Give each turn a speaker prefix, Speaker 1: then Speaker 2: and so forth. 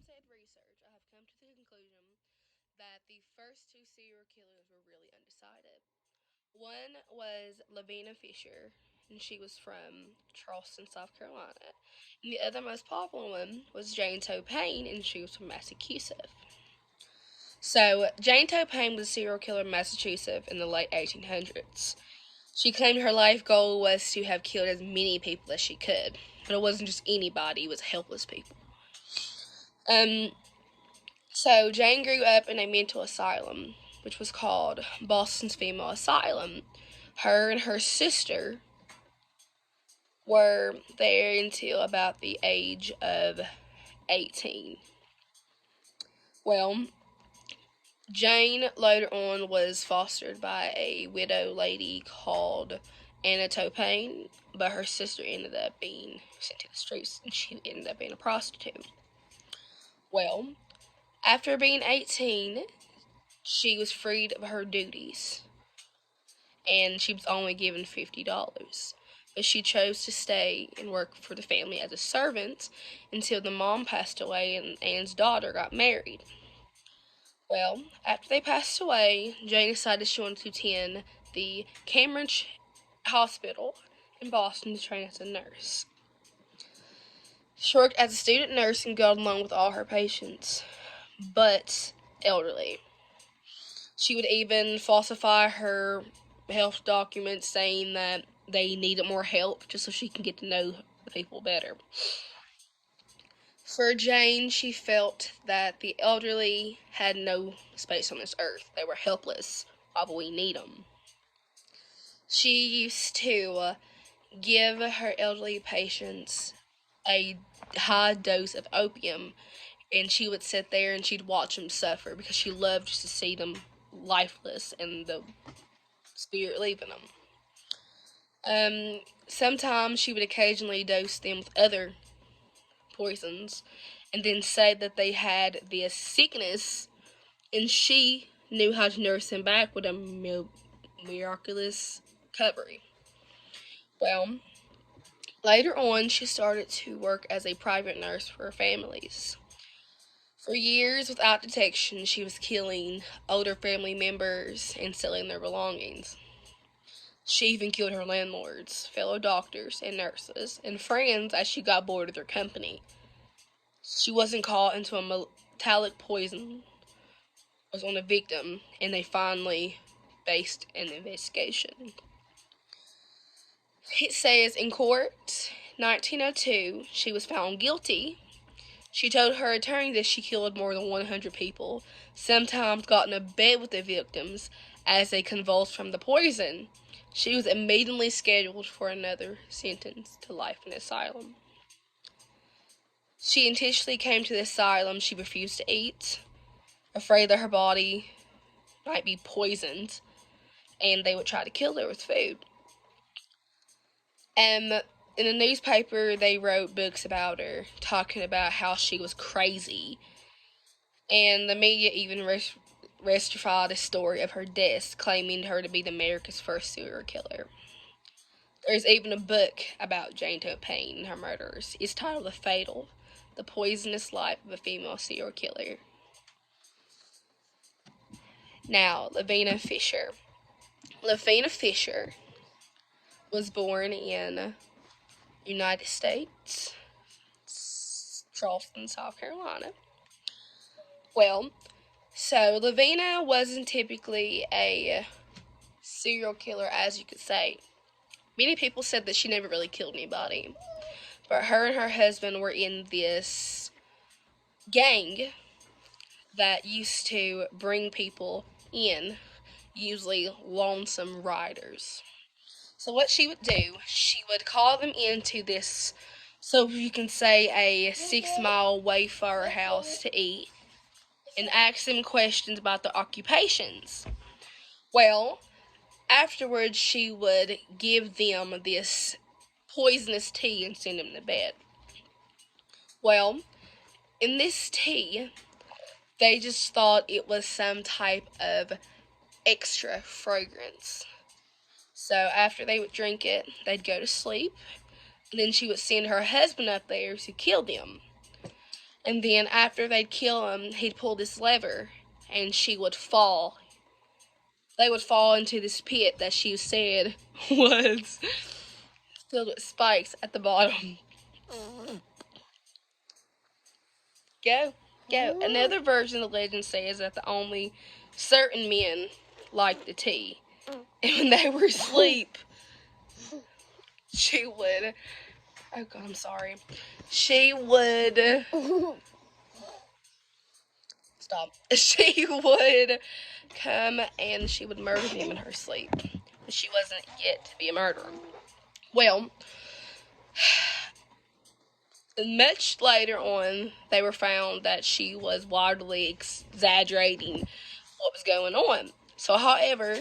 Speaker 1: said research, I have come to the conclusion that the first two serial killers were really undecided. One was Lavina Fisher, and she was from Charleston, South Carolina. And the other most popular one was Jane Toe Payne, and she was from Massachusetts. So, Jane Toe Payne was a serial killer in Massachusetts in the late 1800s. She claimed her life goal was to have killed as many people as she could. But it wasn't just anybody, it was helpless people. Um, so Jane grew up in a mental asylum, which was called Boston's Female Asylum. Her and her sister were there until about the age of 18. Well, Jane later on was fostered by a widow lady called Anna Topane, but her sister ended up being sent to the streets and she ended up being a prostitute. Well, after being 18, she was freed of her duties and she was only given $50. But she chose to stay and work for the family as a servant until the mom passed away and Anne's daughter got married. Well, after they passed away, Jane decided she wanted to attend the Cambridge Hospital in Boston to train as a nurse. She worked as a student nurse and got along with all her patients, but elderly. She would even falsify her health documents saying that they needed more help just so she can get to know the people better. For Jane, she felt that the elderly had no space on this earth. They were helpless. Why would we need them? She used to give her elderly patients a high dose of opium, and she would sit there and she'd watch them suffer because she loved just to see them lifeless and the spirit leaving them. Sometimes she would occasionally dose them with other poisons and then say that they had this sickness and she knew how to nurse them back with a miraculous recovery. Well, later on, she started to work as a private nurse for families. For years, without detection, she was killing older family members and selling their belongings. She even killed her landlords, fellow doctors and nurses, and friends as she got bored of their company. She wasn't caught until a metallic poison was on the victim, and they finally based an investigation. It says in court, 1902, she was found guilty. She told her attorney that she killed more than 100 people, sometimes got in a bed with the victims as they convulsed from the poison. She was immediately scheduled for another sentence to life in asylum. She intentionally came to the asylum. She refused to eat, afraid that her body might be poisoned, and they would try to kill her with food. And in the newspaper, they wrote books about her, talking about how she was crazy. And the media even rectified a story of her death, claiming her to be the America's first serial killer. There's even a book about Jane Toe Payne and her murders. It's titled The Fatal, The Poisonous Life of a Female Serial Killer. Now, Lavina Fisher. Lavina Fisher was born in United States, Charleston, South Carolina. Well, so Lavina wasn't typically a serial killer, as you could say. Many people said that she never really killed anybody, but her and her husband were in this gang that used to bring people in, usually lonesome riders. So what she would do, she would call them into this, so you can say a 6 mile Wayfarer house to eat, and ask them questions about their occupations. Well, afterwards she would give them this poisonous tea and send them to bed. Well, in this tea, they just thought it was some type of extra fragrance. So after they would drink it, they'd go to sleep. And then she would send her husband up there to kill them. And then after they'd kill him, he'd pull this lever, and she would fall. They would fall into this pit that she said was filled with spikes at the bottom. Go. Another version of the legend says that the only certain men liked the tea. And when they were asleep, she would... Oh, God, I'm sorry. She would... Stop. She would come and she would murder them in her sleep. But she wasn't yet to be a murderer. Well, much later on, they were found that she was wildly exaggerating what was going on. So, however,